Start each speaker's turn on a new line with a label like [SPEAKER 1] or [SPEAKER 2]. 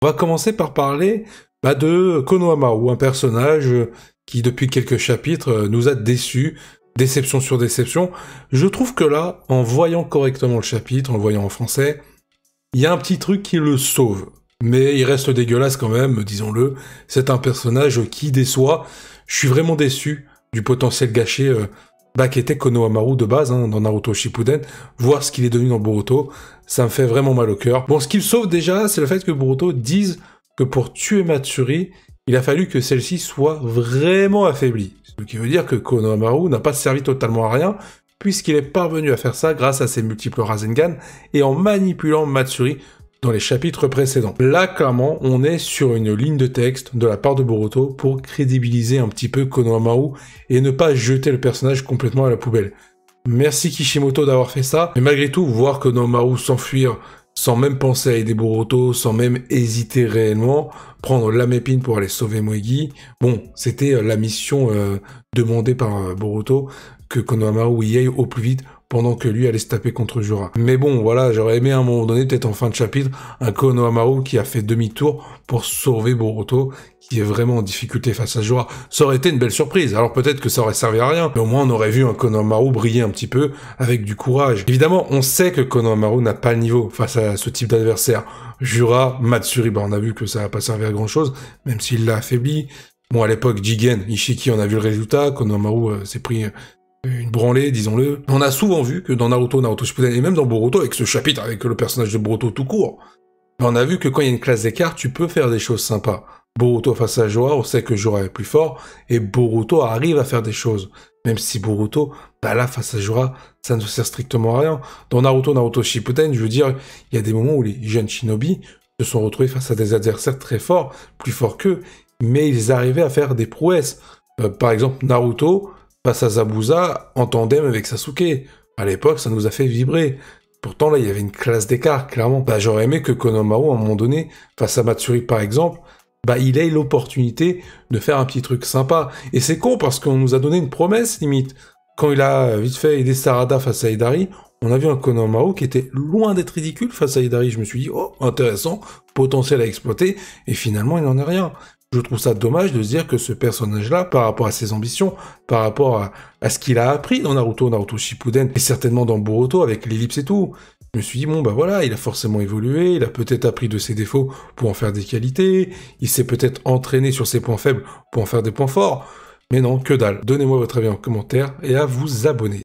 [SPEAKER 1] On va commencer par parler de Konohamaru, un personnage qui, depuis quelques chapitres, nous a déçus, déception sur déception. Je trouve que là, en voyant correctement le chapitre, en le voyant en français, il y a un petit truc qui le sauve. Mais il reste dégueulasse quand même, disons-le. C'est un personnage qui déçoit. Je suis vraiment déçu du potentiel gâché qu'était Konohamaru de base dans Naruto Shippuden. Voir ce qu'il est devenu dans Boruto, ça me fait vraiment mal au cœur. Bon, ce qui me sauve déjà, c'est le fait que Boruto dise que pour tuer Matsuri, il a fallu que celle-ci soit vraiment affaiblie. Ce qui veut dire que Konohamaru n'a pas servi totalement à rien, puisqu'il est parvenu à faire ça grâce à ses multiples Rasengan et en manipulant Matsuri dans les chapitres précédents. Là, clairement, on est sur une ligne de texte de la part de Boruto pour crédibiliser un petit peu Konohamaru et ne pas jeter le personnage complètement à la poubelle. Merci Kishimoto d'avoir fait ça, mais malgré tout, voir Konohamaru s'enfuir sans même penser à aider Boruto, sans même hésiter réellement, prendre l'âme épine pour aller sauver Moegi, bon, c'était la mission demandée par Boruto, que Konohamaru y aille au plus vite, pendant que lui allait se taper contre Jura. Mais bon, voilà, j'aurais aimé à un moment donné, peut-être en fin de chapitre, un Konohamaru qui a fait demi-tour pour sauver Boruto, qui est vraiment en difficulté face à Jura. Ça aurait été une belle surprise, alors peut-être que ça aurait servi à rien, mais au moins on aurait vu un Konohamaru briller un petit peu, avec du courage. Évidemment, on sait que Konohamaru n'a pas le niveau face à ce type d'adversaire. Jura, Matsuri, on a vu que ça n'a pas servi à grand chose, même s'il l'a affaibli. Bon, à l'époque, Jigen, Ishiki, on a vu le résultat, Konohamaru s'est pris une branlée, disons-le. On a souvent vu que dans Naruto Shippuden, et même dans Boruto, avec ce chapitre, avec le personnage de Boruto tout court, on a vu que quand il y a une classe d'écart, tu peux faire des choses sympas. Boruto face à Jura, on sait que Jura est plus fort, et Boruto arrive à faire des choses. Même si Boruto, là, face à Jura, ça ne sert strictement à rien. Dans Naruto Shippuden, je veux dire, il y a des moments où les jeunes shinobi se sont retrouvés face à des adversaires très forts, plus forts qu'eux, mais ils arrivaient à faire des prouesses. Par exemple, Naruto, face à Zabuza, en tandem avec Sasuke. À l'époque, ça nous a fait vibrer. Pourtant, là, il y avait une classe d'écart, clairement. J'aurais aimé que Konohamaru, à un moment donné, face à Matsuri, par exemple, il ait l'opportunité de faire un petit truc sympa. Et c'est con, parce qu'on nous a donné une promesse, limite. Quand il a vite fait aidé Sarada face à Hidari, on a vu un Konohamaru qui était loin d'être ridicule face à Hidari. Je me suis dit, oh, intéressant, potentiel à exploiter, et finalement, il n'en est rien. Je trouve ça dommage de se dire que ce personnage-là, par rapport à ses ambitions, par rapport à ce qu'il a appris dans Naruto Shippuden, et certainement dans Boruto avec l'ellipse et tout, je me suis dit, voilà, il a forcément évolué, il a peut-être appris de ses défauts pour en faire des qualités, il s'est peut-être entraîné sur ses points faibles pour en faire des points forts, mais non, que dalle. Donnez-moi votre avis en commentaire et à vous abonner.